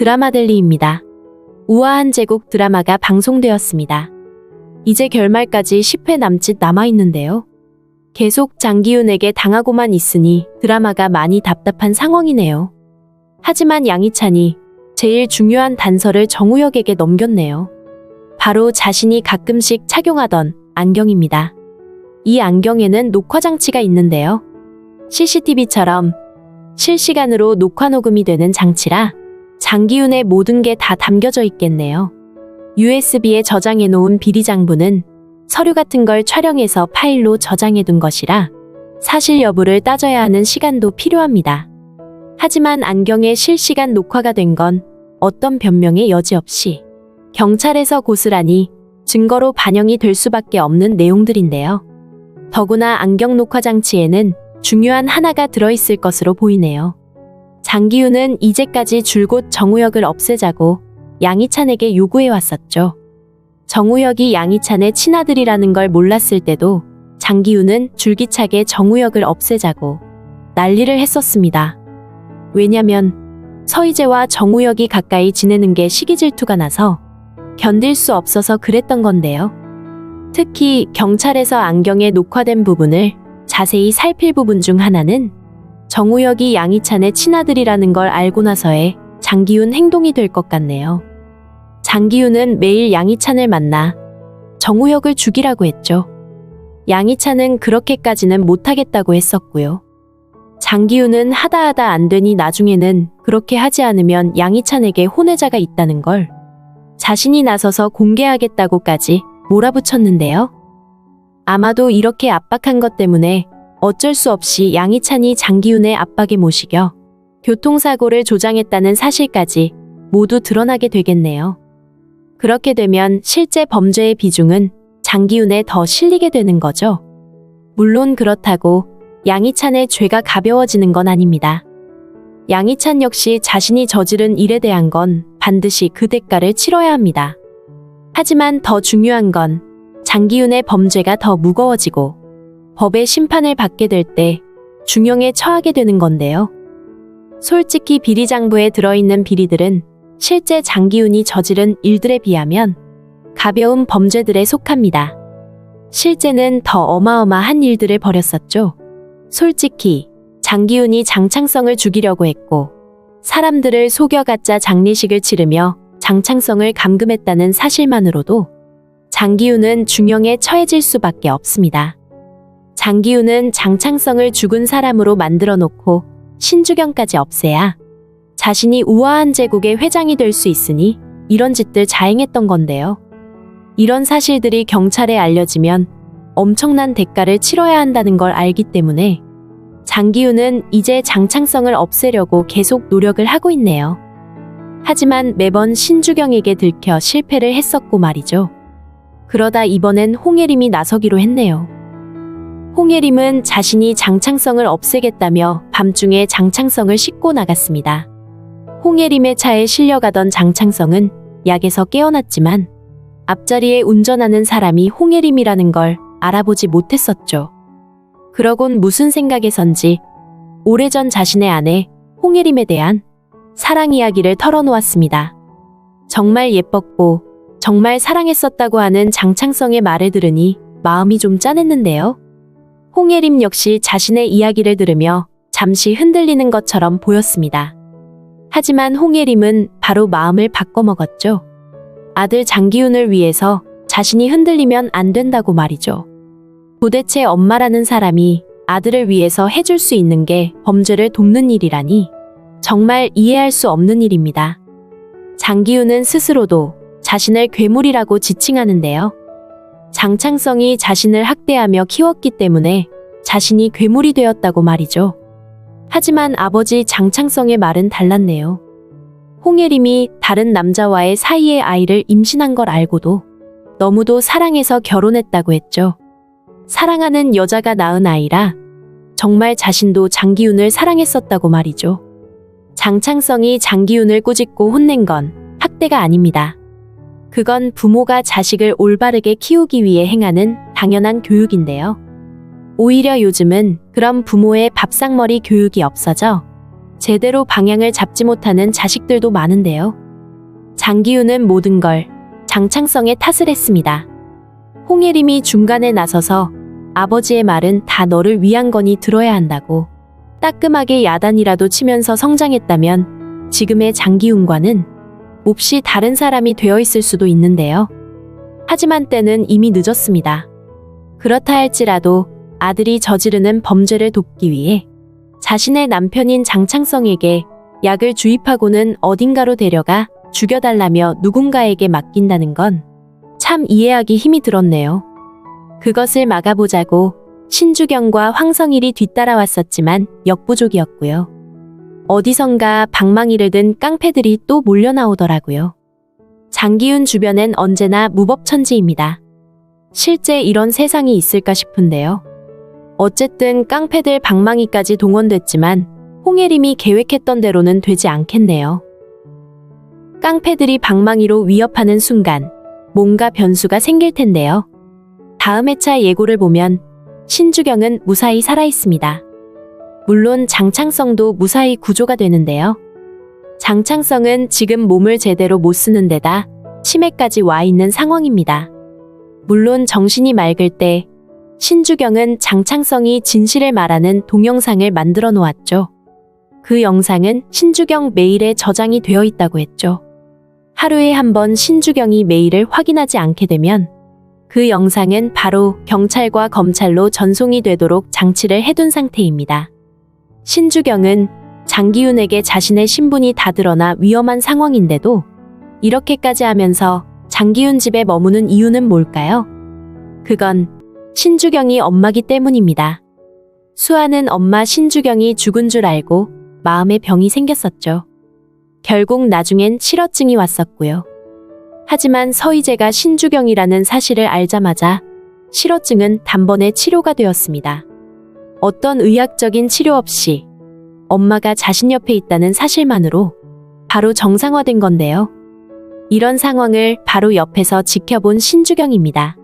드라마델리입니다. 우아한 제국 드라마가 방송되었습니다. 이제 결말까지 10회 남짓 남아있는데요. 계속 장기훈에게 당하고만 있으니 드라마가 많이 답답한 상황이네요. 하지만 양희찬이 제일 중요한 단서를 정우혁에게 넘겼네요. 바로 자신이 가끔씩 착용하던 안경입니다. 이 안경에는 녹화 장치가 있는데요. CCTV처럼 실시간으로 녹화 녹음이 되는 장치라 장기훈의 모든 게 다 담겨져 있겠네요. USB에 저장해 놓은 비리장부는 서류 같은 걸 촬영해서 파일로 저장해 둔 것이라 사실 여부를 따져야 하는 시간도 필요합니다. 하지만 안경에 실시간 녹화가 된 건 어떤 변명의 여지 없이 경찰에서 고스란히 증거로 반영이 될 수밖에 없는 내용들인데요. 더구나 안경 녹화 장치에는 중요한 하나가 들어있을 것으로 보이네요. 장기훈은 이제까지 줄곧 정우혁을 없애자고 양희찬에게 요구해왔었죠. 정우혁이 양희찬의 친아들이라는 걸 몰랐을 때도 장기훈은 줄기차게 정우혁을 없애자고 난리를 했었습니다. 왜냐면 서희재와 정우혁이 가까이 지내는 게 시기질투가 나서 견딜 수 없어서 그랬던 건데요. 특히 경찰에서 안경에 녹화된 부분을 자세히 살필 부분 중 하나는 정우혁이 양희찬의 친아들이라는 걸 알고 나서의 장기훈 행동이 될 것 같네요. 장기훈은 매일 양희찬을 만나 정우혁을 죽이라고 했죠. 양희찬은 그렇게까지는 못하겠다고 했었고요. 장기훈은 하다 안 되니 나중에는 그렇게 하지 않으면 양희찬에게 혼외자가 있다는 걸 자신이 나서서 공개하겠다고까지 몰아붙였는데요. 아마도 이렇게 압박한 것 때문에 어쩔 수 없이 양희찬이 장기훈의 압박에 못 이겨 교통사고를 조장했다는 사실까지 모두 드러나게 되겠네요. 그렇게 되면 실제 범죄의 비중은 장기훈에 더 실리게 되는 거죠. 물론 그렇다고 양희찬의 죄가 가벼워지는 건 아닙니다. 양희찬 역시 자신이 저지른 일에 대한 건 반드시 그 대가를 치러야 합니다. 하지만 더 중요한 건 장기훈의 범죄가 더 무거워지고 법의 심판을 받게 될 때 중형에 처하게 되는 건데요. 솔직히 비리장부에 들어있는 비리들은 실제 장기훈이 저지른 일들에 비하면 가벼운 범죄들에 속합니다. 실제는 더 어마어마한 일들을 벌였었죠. 솔직히 장기훈이 장창성을 죽이려고 했고 사람들을 속여 가짜 장례식을 치르며 장창성을 감금했다는 사실만으로도 장기훈은 중형에 처해질 수밖에 없습니다. 장기훈은 장창성을 죽은 사람으로 만들어 놓고 신주경까지 없애야 자신이 우아한 제국의 회장이 될 수 있으니 이런 짓들 자행했던 건데요. 이런 사실들이 경찰에 알려지면 엄청난 대가를 치러야 한다는 걸 알기 때문에 장기훈은 이제 장창성을 없애려고 계속 노력을 하고 있네요. 하지만 매번 신주경에게 들켜 실패를 했었고 말이죠. 그러다 이번엔 홍예림이 나서기로 했네요. 홍예림은 자신이 장창성을 없애겠다며 밤중에 장창성을 싣고 나갔습니다. 홍예림의 차에 실려가던 장창성은 약에서 깨어났지만 앞자리에 운전하는 사람이 홍예림이라는 걸 알아보지 못했었죠. 그러곤 무슨 생각에선지 오래전 자신의 아내 홍예림에 대한 사랑 이야기를 털어놓았습니다. 정말 예뻤고 정말 사랑했었다고 하는 장창성의 말을 들으니 마음이 좀 짠했는데요. 홍예림 역시 자신의 이야기를 들으며 잠시 흔들리는 것처럼 보였습니다. 하지만 홍예림은 바로 마음을 바꿔먹었죠. 아들 장기훈을 위해서 자신이 흔들리면 안 된다고 말이죠. 도대체 엄마라는 사람이 아들을 위해서 해줄 수 있는 게 범죄를 돕는 일이라니 정말 이해할 수 없는 일입니다. 장기훈은 스스로도 자신을 괴물이라고 지칭하는데요. 장창성이 자신을 학대하며 키웠기 때문에 자신이 괴물이 되었다고 말이죠. 하지만 아버지 장창성의 말은 달랐네요. 홍예림이 다른 남자와의 사이의 아이를 임신한 걸 알고도 너무도 사랑해서 결혼했다고 했죠. 사랑하는 여자가 낳은 아이라 정말 자신도 장기훈을 사랑했었다고 말이죠. 장창성이 장기훈을 꾸짖고 혼낸 건 학대가 아닙니다. 그건 부모가 자식을 올바르게 키우기 위해 행하는 당연한 교육인데요. 오히려 요즘은 그런 부모의 밥상머리 교육이 없어져 제대로 방향을 잡지 못하는 자식들도 많은데요. 장기훈은 모든 걸 장창성에 탓을 했습니다. 홍예림이 중간에 나서서 아버지의 말은 다 너를 위한 거니 들어야 한다고 따끔하게 야단이라도 치면서 성장했다면 지금의 장기훈과는 몹시 다른 사람이 되어 있을 수도 있는데요. 하지만 때는 이미 늦었습니다. 그렇다 할지라도 아들이 저지르는 범죄를 돕기 위해 자신의 남편인 장창성에게 약을 주입하고는 어딘가로 데려가 죽여달라며 누군가에게 맡긴다는 건 참 이해하기 힘이 들었네요. 그것을 막아보자고 신주경과 황성일이 뒤따라왔었지만 역부족이었고요. 어디선가 방망이를 든 깡패들이 또 몰려나오더라고요. 장기훈 주변엔 언제나 무법천지입니다. 실제 이런 세상이 있을까 싶은데요. 어쨌든 깡패들 방망이까지 동원됐지만 홍예림이 계획했던 대로는 되지 않겠네요. 깡패들이 방망이로 위협하는 순간 뭔가 변수가 생길 텐데요. 다음 회차 예고를 보면 신주경은 무사히 살아있습니다. 물론 장창성도 무사히 구조가 되는데요. 장창성은 지금 몸을 제대로 못 쓰는 데다 치매까지 와 있는 상황입니다. 물론 정신이 맑을 때 신주경은 장창성이 진실을 말하는 동영상을 만들어 놓았죠. 그 영상은 신주경 메일에 저장이 되어 있다고 했죠. 하루에 한 번 신주경이 메일을 확인하지 않게 되면 그 영상은 바로 경찰과 검찰로 전송이 되도록 장치를 해둔 상태입니다. 신주경은 장기훈에게 자신의 신분이 다 드러나 위험한 상황인데도 이렇게까지 하면서 장기훈 집에 머무는 이유는 뭘까요? 그건 신주경이 엄마기 때문입니다. 수아는 엄마 신주경이 죽은 줄 알고 마음에 병이 생겼었죠. 결국 나중엔 실어증이 왔었고요. 하지만 서희재가 신주경이라는 사실을 알자마자 실어증은 단번에 치료가 되었습니다. 어떤 의학적인 치료 없이 엄마가 자신 옆에 있다는 사실만으로 바로 정상화된 건데요. 이런 상황을 바로 옆에서 지켜본 신주경입니다.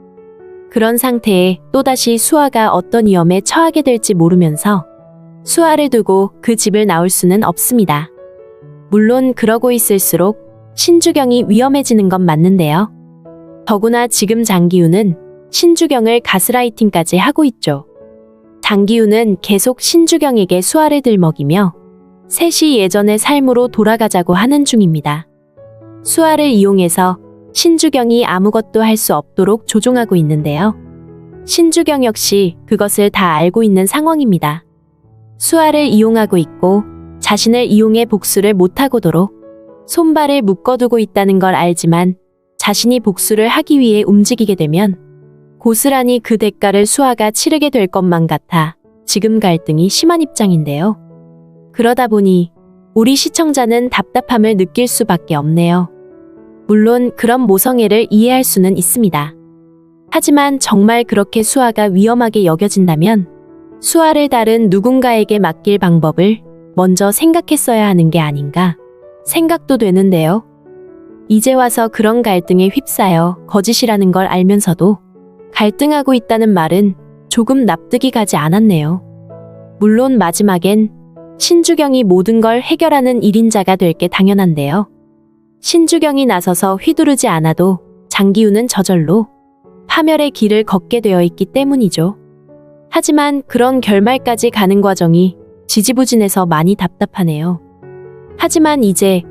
그런 상태에 또다시 수아가 어떤 위험에 처하게 될지 모르면서 수아를 두고 그 집을 나올 수는 없습니다. 물론 그러고 있을수록 신주경이 위험해지는 건 맞는데요. 더구나 지금 장기훈은 신주경을 가스라이팅까지 하고 있죠. 장기훈은 계속 신주경에게 수아를 들먹이며 셋이 예전의 삶으로 돌아가자고 하는 중입니다. 수아를 이용해서 신주경이 아무것도 할 수 없도록 조종하고 있는데요. 신주경 역시 그것을 다 알고 있는 상황입니다. 수아를 이용하고 있고 자신을 이용해 복수를 못하고도록 손발을 묶어두고 있다는 걸 알지만 자신이 복수를 하기 위해 움직이게 되면 고스란히 그 대가를 수아가 치르게 될 것만 같아 지금 갈등이 심한 입장인데요. 그러다 보니 우리 시청자는 답답함을 느낄 수밖에 없네요. 물론 그런 모성애를 이해할 수는 있습니다. 하지만 정말 그렇게 수아가 위험하게 여겨진다면 수아를 다른 누군가에게 맡길 방법을 먼저 생각했어야 하는 게 아닌가 생각도 되는데요. 이제 와서 그런 갈등에 휩싸여 거짓이라는 걸 알면서도 갈등하고 있다는 말은 조금 납득이 가지 않았네요. 물론 마지막엔 신주경이 모든 걸 해결하는 1인자가 될 게 당연한데요. 신주경이 나서서 휘두르지 않아도 장기훈은 저절로 파멸의 길을 걷게 되어 있기 때문이죠. 하지만 그런 결말까지 가는 과정이 지지부진해서 많이 답답하네요. 하지만 이제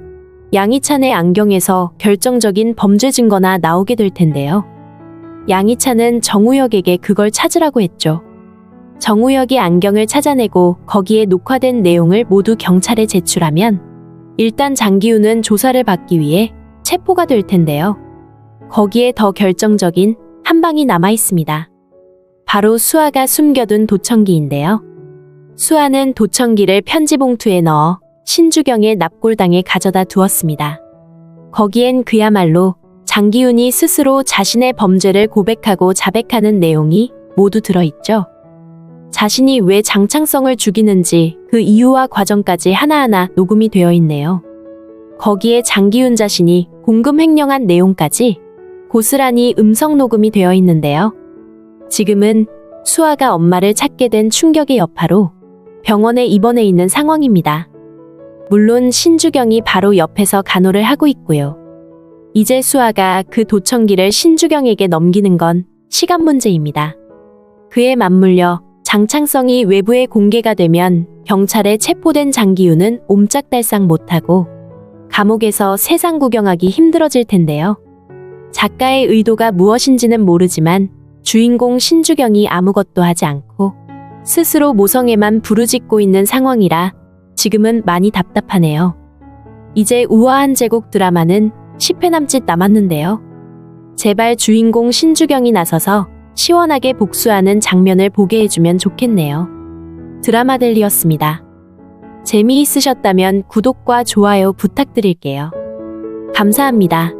양희찬의 안경에서 결정적인 범죄 증거나 나오게 될 텐데요. 양희찬은 정우혁에게 그걸 찾으라고 했죠. 정우혁이 안경을 찾아내고 거기에 녹화된 내용을 모두 경찰에 제출하면 일단 장기훈은 조사를 받기 위해 체포가 될 텐데요. 거기에 더 결정적인 한 방이 남아 있습니다. 바로 수아가 숨겨둔 도청기인데요. 수아는 도청기를 편지 봉투에 넣어 신주경의 납골당에 가져다 두었습니다. 거기엔 그야말로 장기훈이 스스로 자신의 범죄를 고백하고 자백하는 내용이 모두 들어있죠. 자신이 왜 장창성을 죽이는지 그 이유와 과정까지 하나하나 녹음이 되어 있네요. 거기에 장기훈 자신이 공금 횡령한 내용까지 고스란히 음성 녹음이 되어 있는데요. 지금은 수아가 엄마를 찾게 된 충격의 여파로 병원에 입원해 있는 상황입니다. 물론 신주경이 바로 옆에서 간호를 하고 있고요. 이제 수아가 그 도청기를 신주경에게 넘기는 건 시간 문제입니다. 그에 맞물려 장창성이 외부에 공개가 되면 경찰에 체포된 장기훈은 옴짝달싹 못하고 감옥에서 세상 구경하기 힘들어질 텐데요. 작가의 의도가 무엇인지는 모르지만 주인공 신주경이 아무것도 하지 않고 스스로 모성애만 부르짖고 있는 상황이라 지금은 많이 답답하네요. 이제 우아한 제국 드라마는 10회 남짓 남았는데요. 제발 주인공 신주경이 나서서 시원하게 복수하는 장면을 보게 해주면 좋겠네요. 드라마델리였습니다. 재미있으셨다면 구독과 좋아요 부탁드릴게요. 감사합니다.